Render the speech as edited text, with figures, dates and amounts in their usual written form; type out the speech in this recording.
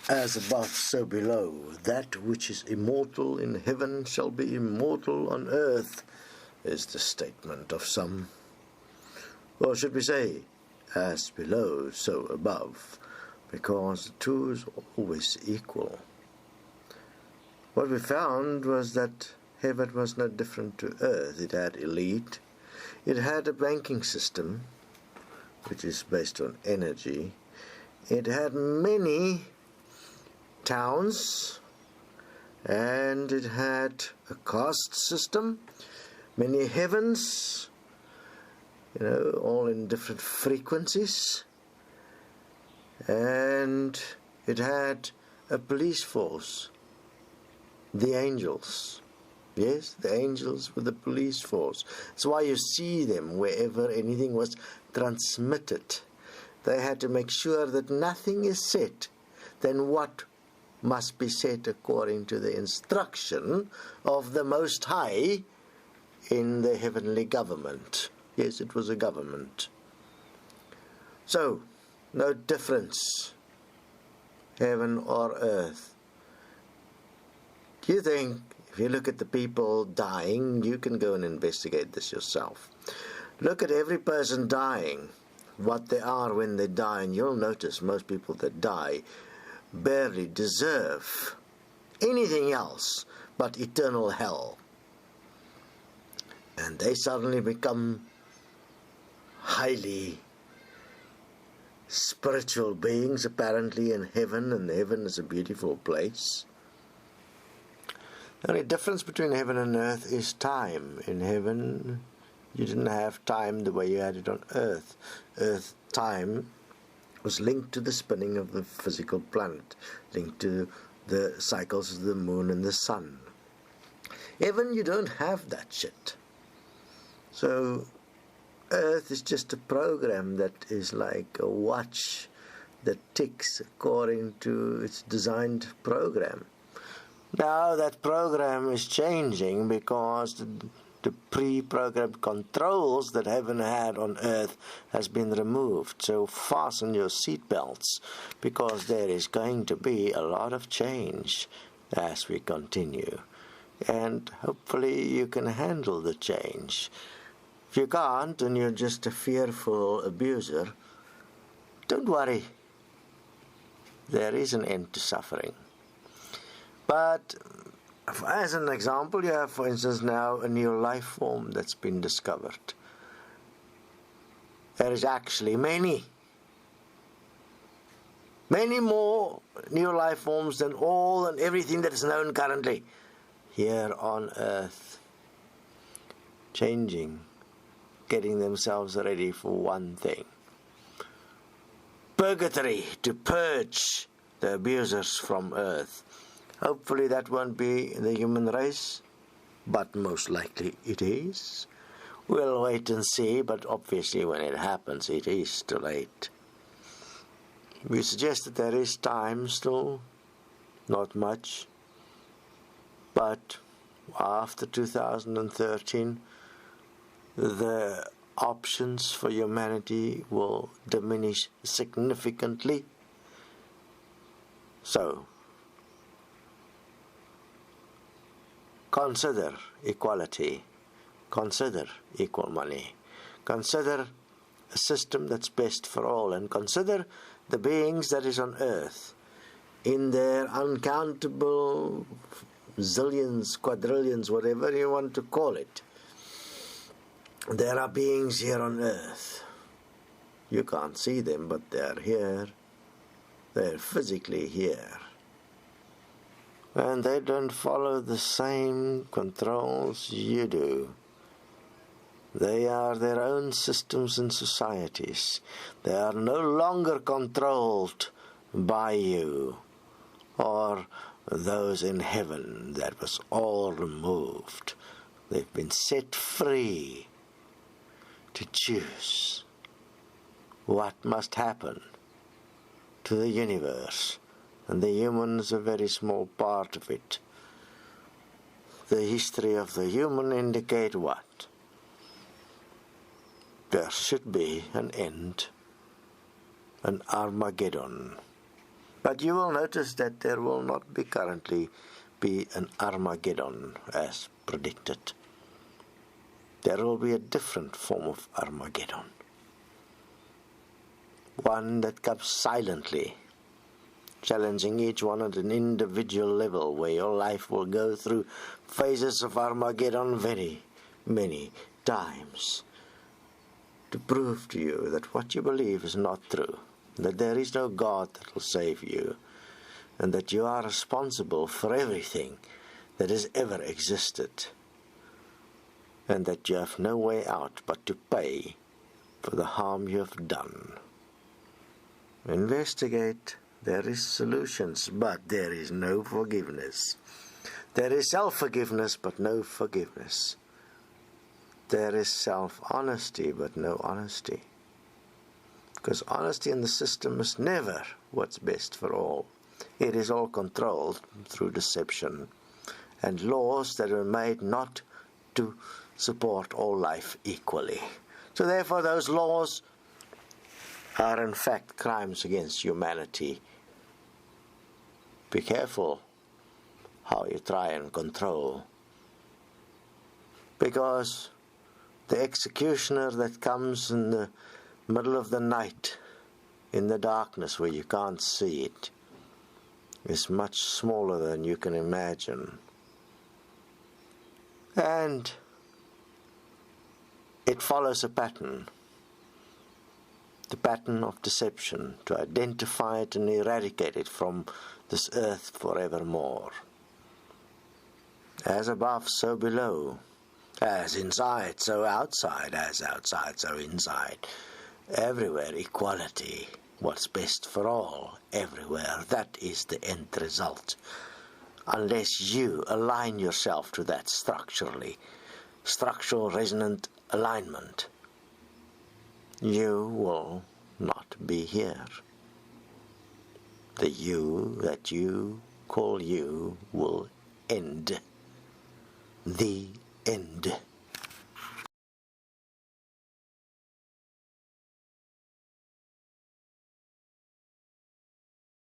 As above, so below. That which is immortal in heaven shall be immortal on earth, is the statement of some. Or should we say, as below, so above, because the two is always equal. What we found was that heaven was no different to earth. It had elite. It had a banking system, which is based on energy. It had many towns, and it had a caste system, many heavens, all in different frequencies, and it had a police force, the angels. Yes, the angels were the police force. That's why you see them wherever anything was transmitted. They had to make sure that nothing is said than what must be said according to the instruction of the Most High in the heavenly government. Yes, it was a government. So, no difference, heaven or earth. Do you think, if you look at the people dying, you can go and investigate this yourself. Look at every person dying, what they are when they die, and you'll notice most people that die barely deserve anything else but eternal hell. And they suddenly become highly spiritual beings, apparently in heaven, and heaven is a beautiful place. The only difference between heaven and earth is time. In heaven, you didn't have time the way you had it on earth. Earth time was linked to the spinning of the physical planet, linked to the cycles of the moon and the sun. Heaven, you don't have that shit. So, earth is just a program that is like a watch that ticks according to its designed program. Now that program is changing because the pre-programmed controls that heaven had on earth has been removed. So fasten your seatbelts, because there is going to be a lot of change as we continue. And hopefully you can handle the change. If you can't and you're just a fearful abuser, don't worry. There is an end to suffering. But as an example, you have, for instance, now a new life form that's been discovered. There is actually many more new life forms than all and everything that is known currently here on earth. Changing, getting themselves ready for one thing. Purgatory, to purge the abusers from earth. Hopefully that won't be the human race, but most likely it is. We'll wait and see, but obviously when it happens, it is too late. We suggest that there is time still, not much, but after 2013, the options for humanity will diminish significantly. So, consider equality, consider equal money, consider a system that's best for all, and consider the beings that is on earth in their uncountable zillions, quadrillions, whatever you want to call it. There are beings here on earth. You can't see them, but they're here. They're physically here. And they don't follow the same controls you do. They are their own systems and societies. They are no longer controlled by you or those in heaven. That was all removed. They've been set free to choose what must happen to the universe. And the human is a very small part of it. The history of the human indicate what? There should be an end, an Armageddon. But you will notice that there will not be currently be an Armageddon as predicted. There will be a different form of Armageddon. One that comes silently, challenging each one at an individual level, where your life will go through phases of Armageddon very many times to prove to you that what you believe is not true, that there is no God that will save you, and that you are responsible for everything that has ever existed, and that you have no way out but to pay for the harm you have done. Investigate. There is solutions, but there is no forgiveness. There is self-forgiveness, but no forgiveness. There is self-honesty, but no honesty. Because honesty in the system is never what's best for all. It is all controlled through deception and laws that are made not to support all life equally. So therefore those laws are in fact crimes against humanity. Be careful how you try and control, because the executioner that comes in the middle of the night, in the darkness where you can't see it, is much smaller than you can imagine. And it follows a pattern, the pattern of deception, to identify it and eradicate it from this earth forevermore. As above, so below. As inside, so outside. As outside, so inside. Everywhere equality. What's best for all, everywhere. That is the end result. Unless you align yourself to that structural resonant alignment, you will not be here. The you that you call you will end. The end.